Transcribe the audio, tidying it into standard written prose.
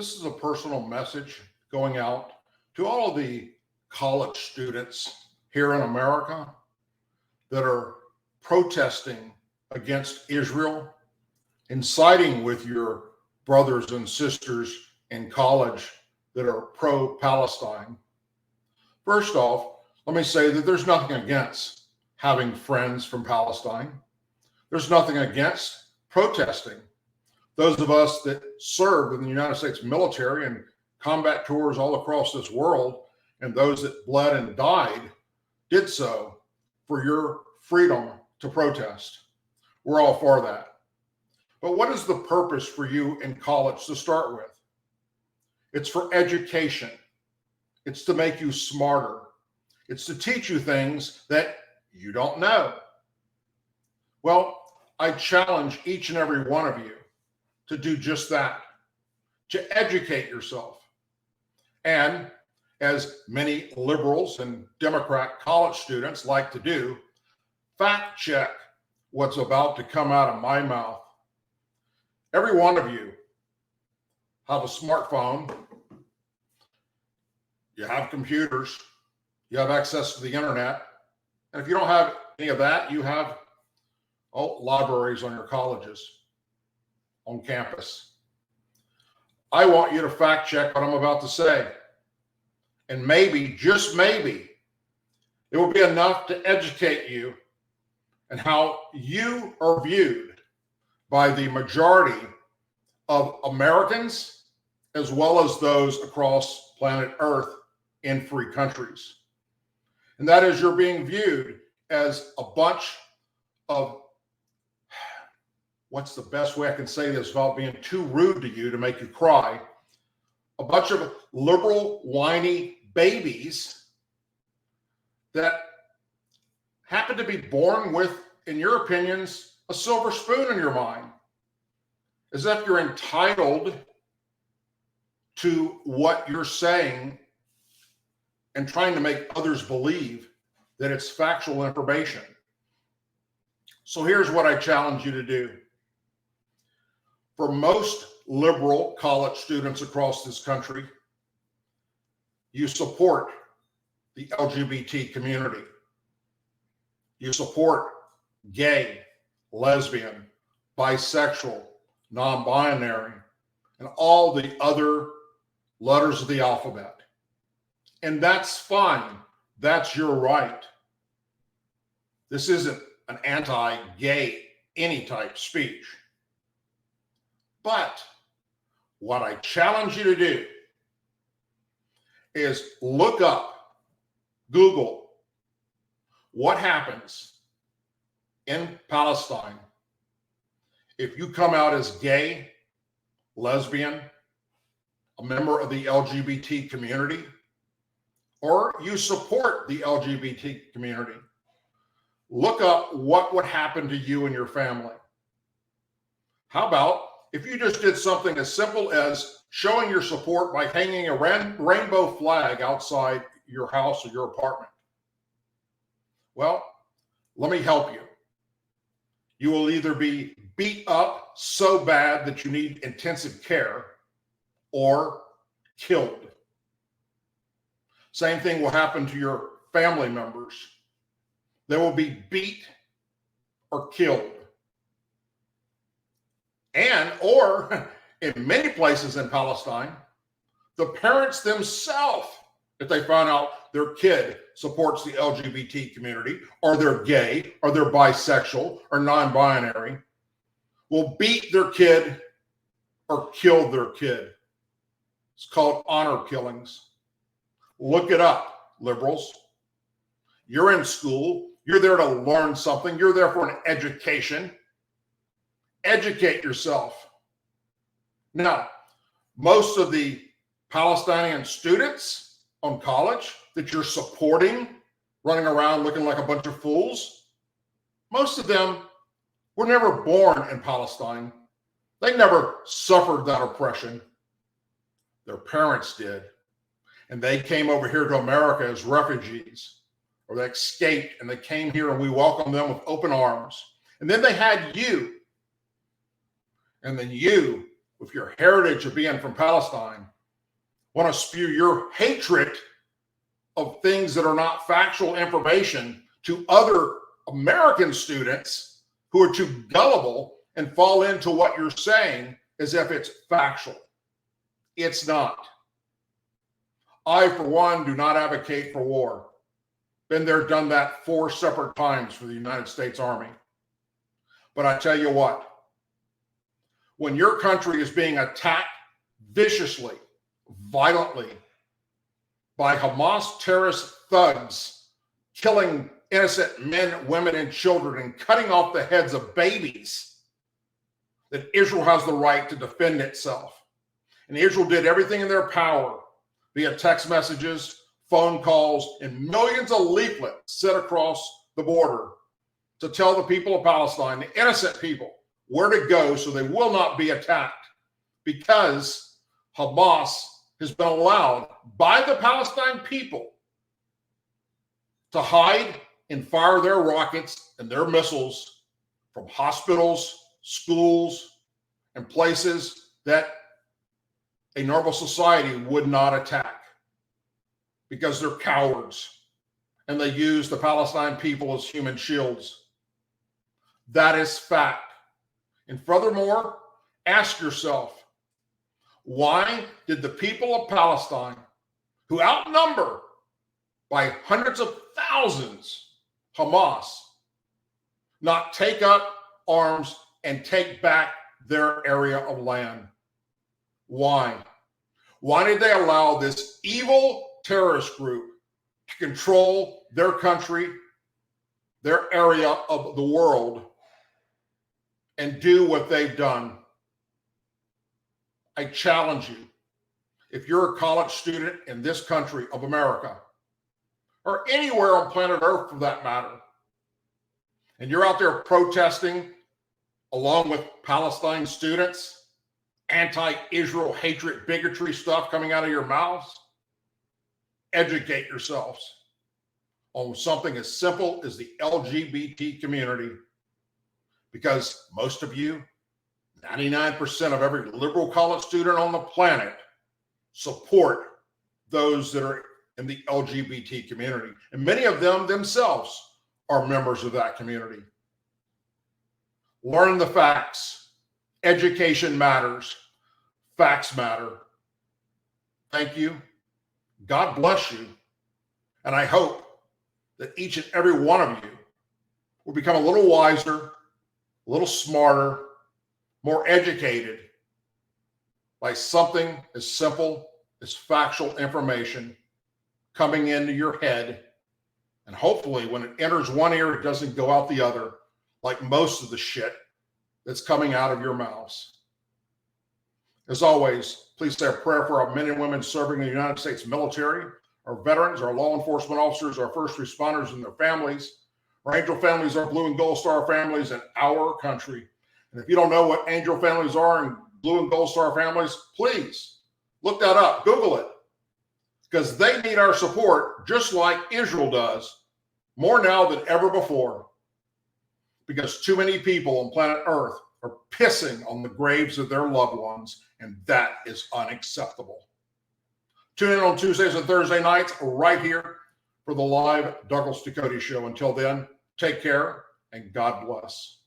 This is a personal message going out to all of the college students here in America that are protesting against Israel and siding with your brothers and sisters in college that are pro-Palestine. First off, let me say that there's nothing against having friends from Palestine. There's nothing against protesting. Those of us that served in the United States military and combat tours all across this world, and those that bled and died, did so for your freedom to protest. We're all for that. But what is the purpose for you in college to start with? It's for education. It's to make you smarter. It's to teach you things that you don't know. Well, I challenge each and every one of you to do just that, to educate yourself. And as many liberals and Democrat college students like to do, fact check what's about to come out of my mouth. Every one of you have a smartphone, you have computers, you have access to the internet, and if you don't have any of that, you have libraries on your colleges, on campus. I want you to fact check what I'm about to say. And maybe, just maybe, it will be enough to educate you and how you are viewed by the majority of Americans, as well as those across planet Earth in free countries. And that is, you're being viewed as a bunch of, what's the best way I can say this without being too rude to you to make you cry, a bunch of liberal, whiny babies that happen to be born with, in your opinions, a silver spoon in your mind, as if you're entitled to what you're saying and trying to make others believe that it's factual information. So here's what I challenge you to do. For most liberal college students across this country, you support the LGBT community. You support gay, lesbian, bisexual, non-binary, and all the other letters of the alphabet. And that's fine. That's your right. This isn't an anti-gay any type speech. But what I challenge you to do is look up, Google, what happens in Palestine if you come out as gay, lesbian, a member of the LGBT community, or you support the LGBT community. Look up what would happen to you and your family. How about if you just did something as simple as showing your support by hanging a rainbow flag outside your house or your apartment? Well, let me help you. You will either be beat up so bad that you need intensive care or killed. Same thing will happen to your family members. They will be beat or killed. Or in many places in Palestine, the parents themselves, if they find out their kid supports the LGBT community, or they're gay, or they're bisexual, or non-binary, will beat their kid or kill their kid. It's called honor killings. Look it up, liberals. You're in school. You're there to learn something. You're there for an education. Educate yourself. Now, most of the Palestinian students on college that you're supporting, running around looking like a bunch of fools, most of them were never born in Palestine. They never suffered that oppression. Their parents did. And they came over here to America as refugees, or they escaped and they came here and we welcomed them with open arms. And then they had you. And then you, with your heritage of being from Palestine, want to spew your hatred of things that are not factual information to other American students who are too gullible and fall into what you're saying as if it's factual. It's not. I, for one, do not advocate for war. Been there, done that 4 separate times for the United States Army. But I tell you what, when your country is being attacked viciously, violently, by Hamas terrorist thugs, killing innocent men, women, and children, and cutting off the heads of babies, that Israel has the right to defend itself. And Israel did everything in their power via text messages, phone calls, and millions of leaflets sent across the border to tell the people of Palestine, the innocent people, where to go so they will not be attacked, because Hamas has been allowed by the Palestine people to hide and fire their rockets and their missiles from hospitals, schools, and places that a normal society would not attack, because they're cowards and they use the Palestine people as human shields. That is fact. And furthermore, ask yourself, why did the people of Palestine, who outnumber by hundreds of thousands Hamas, not take up arms and take back their area of land? Why? Why did they allow this evil terrorist group to control their country, their area of the world, and do what they've done? I challenge you, if you're a college student in this country of America, or anywhere on planet Earth for that matter, and you're out there protesting along with Palestine students, anti-Israel hatred, bigotry stuff coming out of your mouths, educate yourselves on something as simple as the LGBT community. Because most of you, 99% of every liberal college student on the planet, support those that are in the LGBT community. And many of them themselves are members of that community. Learn the facts. Education matters. Facts matter. Thank you. God bless you. And I hope that each and every one of you will become a little wiser, a little smarter, more educated by something as simple as factual information coming into your head. And hopefully when it enters one ear, it doesn't go out the other, like most of the shit that's coming out of your mouths. As always, please say a prayer for our men and women serving in the United States military, our veterans, our law enforcement officers, our first responders and their families, our angel families, our blue and gold star families, and our country. And if you don't know what angel families are and blue and gold star families, please look that up, Google it, because they need our support just like Israel does, more now than ever before, because too many people on planet Earth are pissing on the graves of their loved ones, and that is unacceptable. Tune in on Tuesdays and Thursday nights right here for the live Douglas Ducote Show. Until then, take care and God bless.